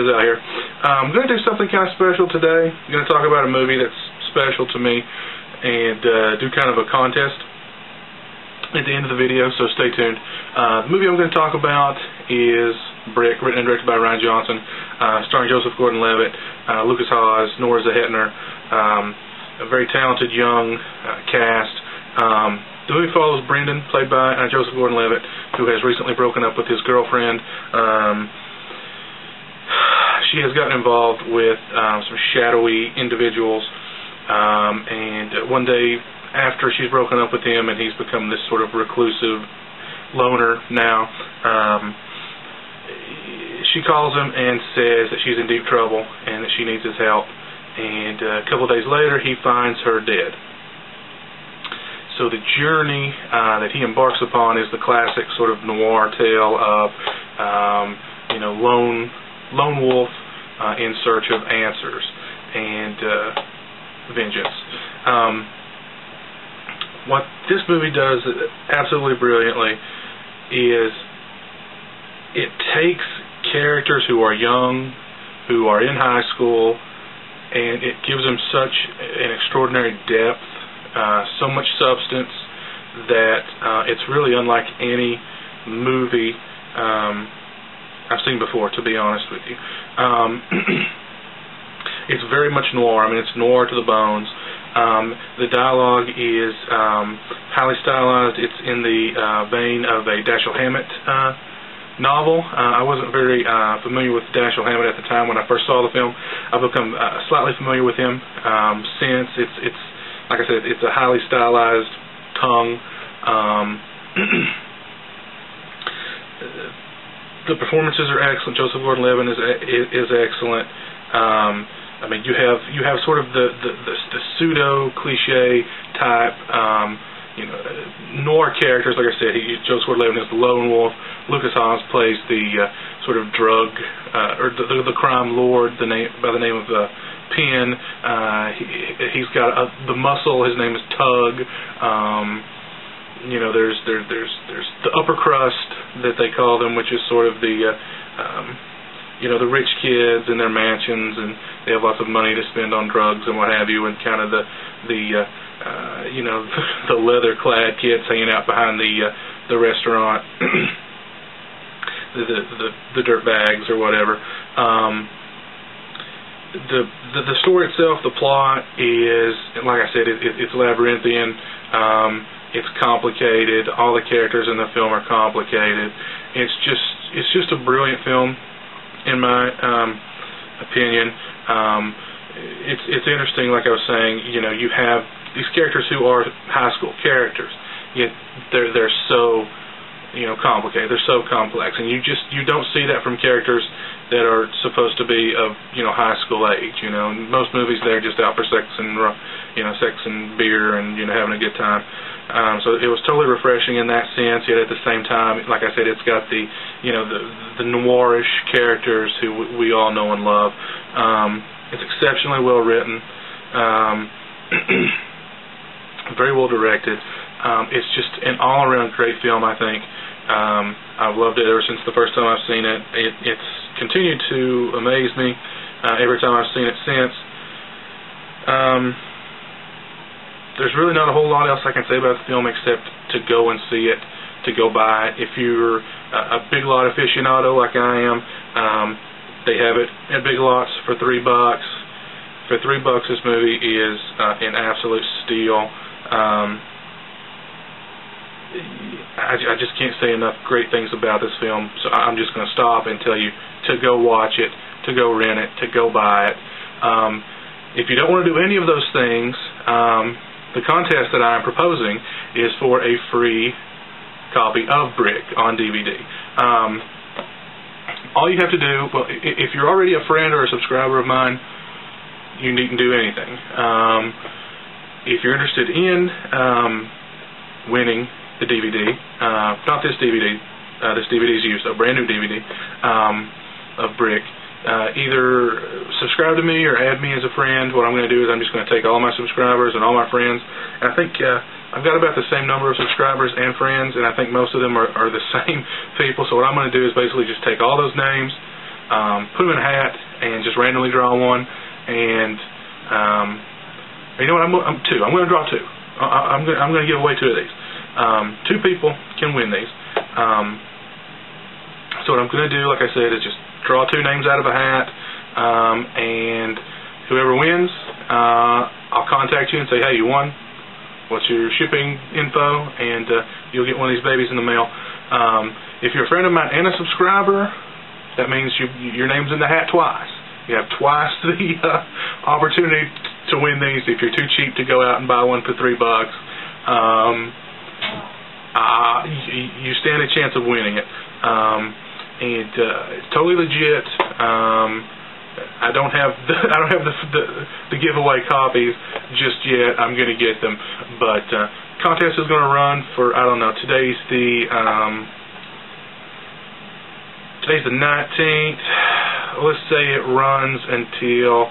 out here. I'm going to do something kind of special today. I'm going to talk about a movie that's special to me and do kind of a contest at the end of the video, so stay tuned. The movie I'm going to talk about is Brick, written and directed by Rian Johnson, starring Joseph Gordon-Levitt, Lucas Haas, Nora Zehetner, a very talented young cast. The movie follows Brendan, played by Joseph Gordon-Levitt, who has recently broken up with his girlfriend. She has gotten involved with some shadowy individuals, and one day after she's broken up with him and he's become this sort of reclusive loner now, she calls him and says that she's in deep trouble and that she needs his help, and a couple of days later he finds her dead. So the journey that he embarks upon is the classic sort of noir tale of lone wolf in search of answers and vengeance. What this movie does absolutely brilliantly is it takes characters who are young, who are in high school, and it gives them such an extraordinary depth, so much substance, that it's really unlike any movie I've seen before, to be honest with you. It's very much noir. I mean, it's noir to the bones. The dialogue is highly stylized. It's in the vein of a Dashiell Hammett novel. I wasn't very familiar with Dashiell Hammett at the time when I first saw the film. I've become slightly familiar with him since. It's like I said, it's a highly stylized tongue. The performances are excellent. Joseph Gordon-Levitt is excellent. I mean, you have sort of the pseudo cliche type noir characters. Like I said, Joseph Gordon-Levitt is the lone wolf. Lucas Haas plays the sort of drug or the crime lord by the name of Penn. He's got the muscle. His name is Tug. There's the upper crust that they call them, which is sort of the the rich kids in their mansions, and they have lots of money to spend on drugs and what have you, and kind of the leather-clad kids hanging out behind the restaurant, the dirt bags or whatever. The story itself, the plot is, like I said, it's labyrinthian. It's complicated. All the characters in the film are complicated. It's just a brilliant film, in my opinion. It's interesting, like I was saying. You have these characters who are high school characters, yet they're so complicated. They're so complex, and you don't see that from characters that are supposed to be of high school age. In most movies they're just out for sex and beer and having a good time. So it was totally refreshing in that sense. Yet at the same time, like I said, it's got the noirish characters who we all know and love. It's exceptionally well written, very well directed. It's just an all-around great film, I think. I've loved it ever since the first time I've seen it. It's continued to amaze me every time I've seen it since. There's really not a whole lot else I can say about the film except to go and see it, to go buy it. If you're a Big Lot aficionado like I am, they have it at Big Lots for $3. For $3, this movie is an absolute steal. I just can't say enough great things about this film, so I'm just going to stop and tell you to go watch it, to go rent it, to go buy it. If you don't want to do any of those things, the contest that I'm proposing is for a free copy of Brick on DVD. All you have to do, well, if you're already a friend or a subscriber of mine, you needn't do anything. If you're interested in winning the DVD, not this DVD, this DVD is used, a brand new DVD of Brick, either subscribe to me or add me as a friend. What I'm going to do is I'm just going to take all my subscribers and all my friends. And I think I've got about the same number of subscribers and friends, and I think most of them are the same people. So what I'm going to do is basically just take all those names, put them in a hat, and just randomly draw one. And you know what? I'm going to draw two. I'm going to give away two of these. Two people can win these. So what I'm going to do, like I said, is just draw two names out of a hat, and whoever wins, I'll contact you and say, hey, you won. What's your shipping info? And you'll get one of these babies in the mail. If you're a friend of mine and a subscriber, that means your name's in the hat twice. You have twice the opportunity to win these. If you're too cheap to go out and buy one for $3, you stand a chance of winning it. And it's totally legit. I don't have the giveaway copies just yet. I'm going to get them, but contest is going to run for, I don't know. Today's the 19th. Let's say it runs until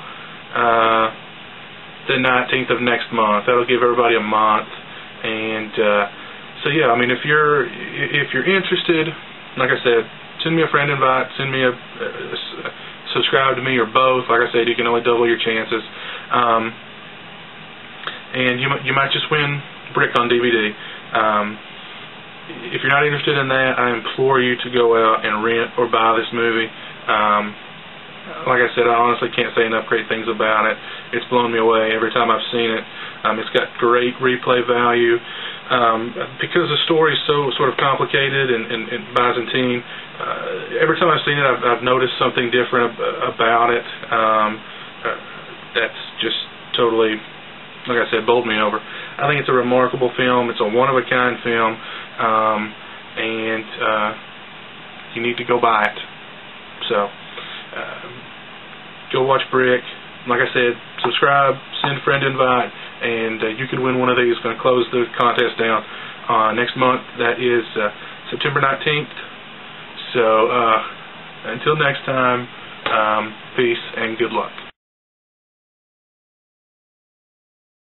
the 19th of next month. That'll give everybody a month. And so yeah, I mean, if you're interested, like I said, send me a friend invite, send me a subscribe to me, or both. Like I said, you can only double your chances. And you might just win Brick on DVD. If you're not interested in that, I implore you to go out and rent or buy this movie. Like I said, I honestly can't say enough great things about it. It's blown me away every time I've seen it. It's got great replay value. Because the story is so sort of complicated and Byzantine, every time I've seen it, I've noticed something different about it. That's just totally, like I said, bowled me over. I think it's a remarkable film. It's a one-of-a-kind film, and you need to go buy it. So, go watch Brick. Like I said, subscribe, send friend invite, and you could win one of these. Going to close the contest down next month. That is September 19th. So, until next time, peace and good luck.